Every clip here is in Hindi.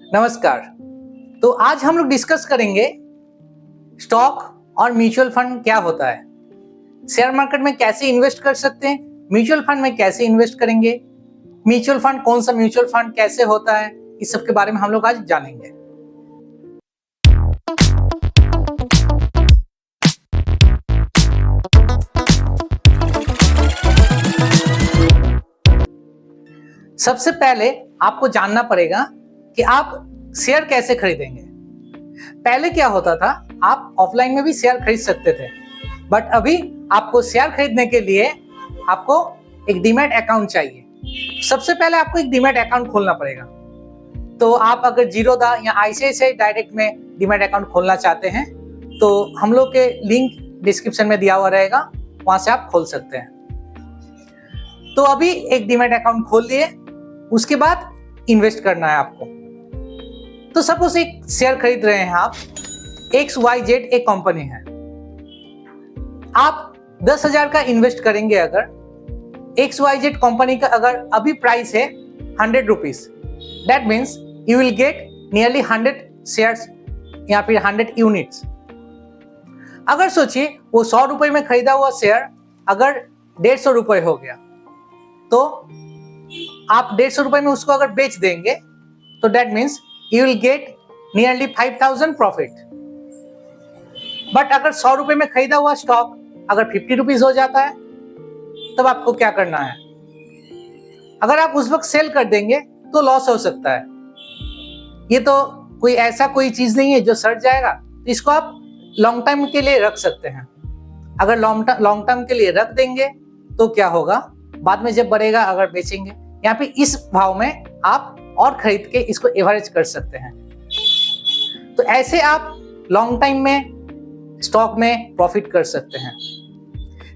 नमस्कार। तो आज हम लोग डिस्कस करेंगे स्टॉक और म्यूचुअल फंड क्या होता है, शेयर मार्केट में कैसे इन्वेस्ट कर सकते हैं, म्यूचुअल फंड में कैसे इन्वेस्ट करेंगे, म्यूचुअल फंड कौन सा म्यूचुअल फंड कैसे होता है, इस सब के बारे में हम लोग आज जानेंगे। सबसे पहले आपको जानना पड़ेगा कि आप शेयर कैसे खरीदेंगे। पहले क्या होता था, आप ऑफलाइन में भी शेयर खरीद सकते थे, बट अभी आपको शेयर खरीदने के लिए आपको एक डीमैट अकाउंट चाहिए। सबसे पहले आपको एक डीमैट अकाउंट खोलना पड़ेगा। तो आप अगर जीरोधा या आईसीआईसीआई डायरेक्ट में डीमैट अकाउंट खोलना चाहते हैं तो हम लोग के लिंक डिस्क्रिप्शन में दिया हुआ रहेगा, वहां से आप खोल सकते हैं। तो अभी एक डीमैट अकाउंट खोल लिए, उसके बाद इन्वेस्ट करना है आपको। तो सपोज एक शेयर खरीद रहे हैं आप, XYZ एक कंपनी है, आप 10,000 का इन्वेस्ट करेंगे। अगर XYZ कंपनी का अगर अभी प्राइस है 100 rupees, that means you will get nearly 100 shares या फिर 100 यूनिट्स। अगर सोचिए वो 100 रुपए में खरीदा हुआ शेयर अगर 150 रुपए हो गया, तो आप 150 रुपए में उसको अगर बेच देंगे तो that means you will get nearly 5,000 profit. But अगर 100 रुपए में खरीदा हुआ स्टॉक अगर 50 रुपीज हो जाता है, तब आपको क्या करना है? अगर आप उस वक्त सेल कर देंगे तो लॉस हो सकता है। ये तो कोई चीज नहीं है जो सड़ जाएगा, तो इसको आप लॉन्ग टर्म के लिए रख सकते हैं। अगर लॉन्ग टर्म के लिए रख देंगे तो क्या होगा, बाद में जब बढ़ेगा अगर बेचेंगे, यहाँ पे इस भाव में आप और खरीद के इसको एवरेज कर सकते हैं। तो ऐसे आप लॉन्ग टाइम में स्टॉक में प्रॉफिट कर सकते हैं।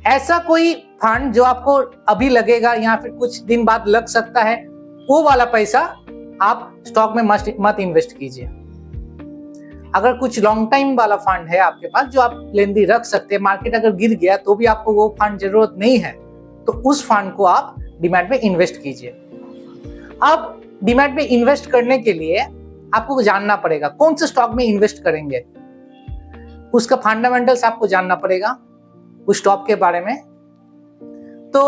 ऐसा कोई फंड जो आपको अभी लगेगा या फिर कुछ दिन बाद लग सकता है, वो वाला पैसा आप स्टॉक में मत इन्वेस्ट कीजिए। अगर कुछ लॉन्ग टाइम वाला फंड है आपके पास जो आप लेंदी रख सकते हैं, मार्केट अगर गिर गया तो भी आपको वो फंड जरूरत नहीं है, तो उस फंड को आप डीमैट में इन्वेस्ट कीजिए। अब डीमैट में इन्वेस्ट करने के लिए आपको जानना पड़ेगा कौन से स्टॉक में इन्वेस्ट करेंगे, उसका फंडामेंटल्स आपको जानना पड़ेगा उस स्टॉक के बारे में। तो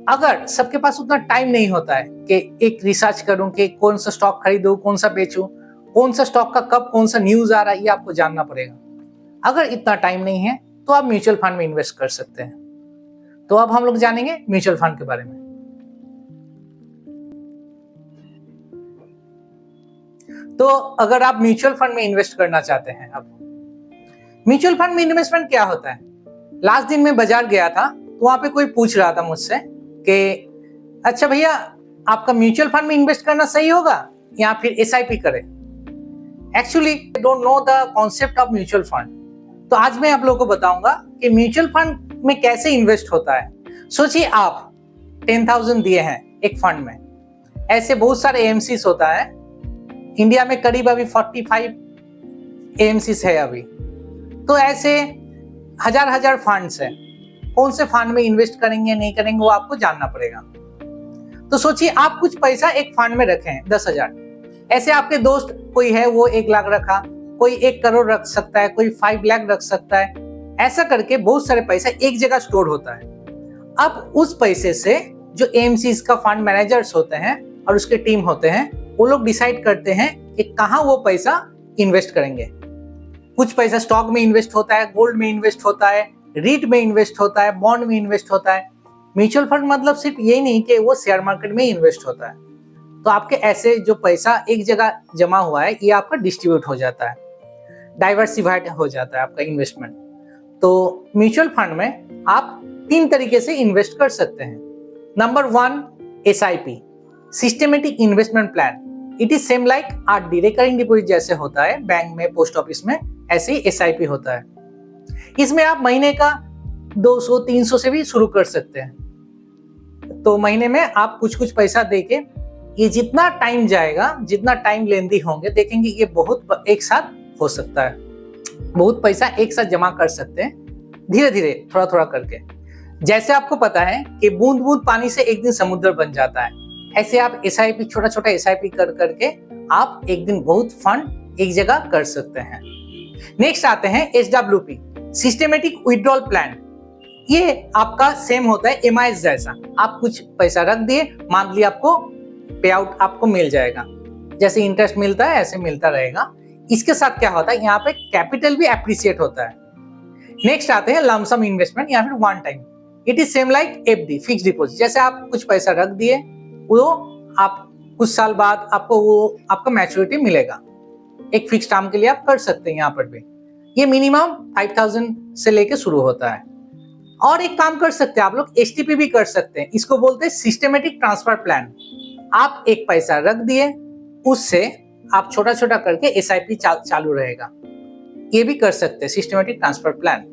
अगर सबके पास उतना टाइम नहीं होता है कि एक रिसर्च करूं कि कौन सा स्टॉक खरीदूं, कौन सा बेचूं, कौन सा स्टॉक का कब कौन सा न्यूज आ रहा है, ये आपको जानना पड़ेगा। अगर इतना टाइम नहीं है तो आप म्यूचुअल फंड में इन्वेस्ट कर सकते हैं। तो अब हम लोग जानेंगे म्यूचुअल फंड के बारे में। तो अगर आप म्यूचुअल फंड में इन्वेस्ट करना चाहते हैं, अब म्यूचुअल फंड में इन्वेस्टमेंट क्या होता है? लास्ट दिन मैं बाजार गया था तो वहां पे कोई पूछ रहा था मुझसे कि अच्छा भैया, आपका म्यूचुअल फंड में इन्वेस्ट करना सही होगा या फिर SIP करें। Actually don't know the concept of mutual fund. तो आज मैं आप लोगों को बताऊंगा कि म्यूचुअल फंड में कैसे इन्वेस्ट होता है। सोचिए आप 10,000 दिए हैं एक फंड में, ऐसे बहुत सारे AMCs होता है इंडिया में, करीब अभी 45 AMCs है अभी। तो ऐसे हजार फंड्स हैं, कौन से फंड में इन्वेस्ट करेंगे नहीं करेंगे वो आपको जानना पड़ेगा। तो सोचिए आप कुछ पैसा एक फंड में रखें 10,000, ऐसे आपके दोस्त कोई है वो 1 लाख रखा, कोई 1 करोड़ रख सकता है, कोई 5 लाख रख सकता है। ऐसा करके बहुत सारे पैसा एक जगह स्टोर होता है। अब उस पैसे से जो AMCs का फंड मैनेजर्स होते हैं और उसके टीम होते हैं, वो लोग डिसाइड करते हैं कि कहां वो पैसा इन्वेस्ट करेंगे। कुछ पैसा स्टॉक में इन्वेस्ट होता है, गोल्ड में इन्वेस्ट होता है, रीट में इन्वेस्ट होता है, बॉन्ड में इन्वेस्ट होता है। म्यूचुअल फंड मतलब सिर्फ यही नहीं कि वो शेयर मार्केट में इन्वेस्ट होता है। तो आपके ऐसे जो पैसा एक जगह जमा हुआ है, ये आपका डिस्ट्रीब्यूट हो जाता है, डाइवर्सिफाइड हो जाता है आपका इन्वेस्टमेंट। तो म्यूचुअल फंड में आप 3 तरीके से इन्वेस्ट कर सकते हैं। Number 1, SIP, systematic investment plan. It is same like RD, recurring deposit जैसे होता है बैंक में, पोस्ट ऑफिस में, ऐसे ही SIP होता है। इसमें आप महीने का 200-300 से भी शुरू कर सकते हैं। तो महीने में आप कुछ पैसा देके, ये जितना टाइम जाएगा, जितना टाइम लेंदी होंगे, देखेंगे ये बहुत एक साथ हो सकता है, बहुत पैसा एक साथ जमा कर सकते हैं, धीरे धीरे थोड़ा थोड़ा करके। जैसे आपको पता है कि बूंद बूंद पानी से एक दिन समुद्र बन जाता है, ऐसे आप SIP छोटा छोटा SIP कर करके आप एक दिन बहुत फंड एक जगह कर सकते हैं। नेक्स्ट आते हैं SWP, सिस्टेमेटिक विड्रॉल प्लान। ये आपका सेम होता है MIS जैसा। आप कुछ पैसा रख दिए, मंथली आपको पे आउट आपको मिल जाएगा, जैसे इंटरेस्ट मिलता है ऐसे मिलता रहेगा। इसके साथ क्या होता है, यहाँ पे कैपिटल भी एप्रिसिएट होता है। नेक्स्ट आते हैं लमसम इन्वेस्टमेंट या फिर one time. It is same like FD, fix deposit. जैसे आप कुछ पैसा रख दिए, वो आप कुछ साल बाद आपको वो आपका मैच्योरिटी मिलेगा। एक फिक्स टाइम के लिए आप कर सकते हैं। यहाँ पर भी ये मिनिमम 5000 से लेके शुरू होता है। और एक काम कर सकते हैं आप लोग, STP भी कर सकते हैं। इसको बोलते हैं सिस्टेमेटिक ट्रांसफर प्लान। आप एक पैसा रख दिए, उससे आप छोटा छोटा करके SIP चालू रहेगा। ये भी कर सकते हैं सिस्टेमेटिक ट्रांसफर प्लान।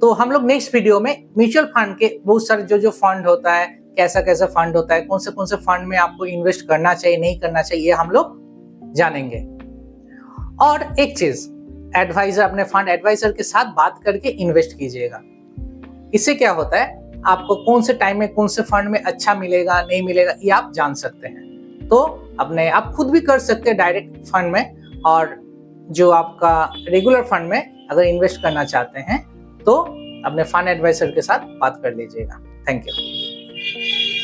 तो हम लोग नेक्स्ट वीडियो में म्यूचुअल फंड के बहुत सारे जो फंड होता है, कैसा कैसा फंड होता है, कौन से फंड में आपको इन्वेस्ट करना चाहिए नहीं करना चाहिए, हम लोग जानेंगे। और एक चीज, एडवाइजर, अपने फंड एडवाइजर के साथ बात करके इन्वेस्ट कीजिएगा। इससे क्या होता है, आपको कौन से टाइम में कौन से फंड में अच्छा मिलेगा नहीं मिलेगा, ये आप जान सकते हैं। तो अपने आप खुद भी कर सकते हैं डायरेक्ट फंड में, और जो आपका रेगुलर फंड में अगर इन्वेस्ट करना चाहते हैं तो अपने फंड एडवाइजर के साथ बात कर लीजिएगा। Thank you.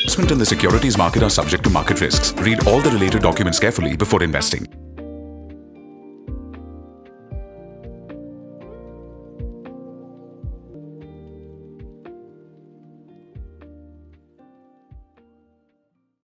Investment in the securities market are subject to market risks. Read all the related documents carefully before investing.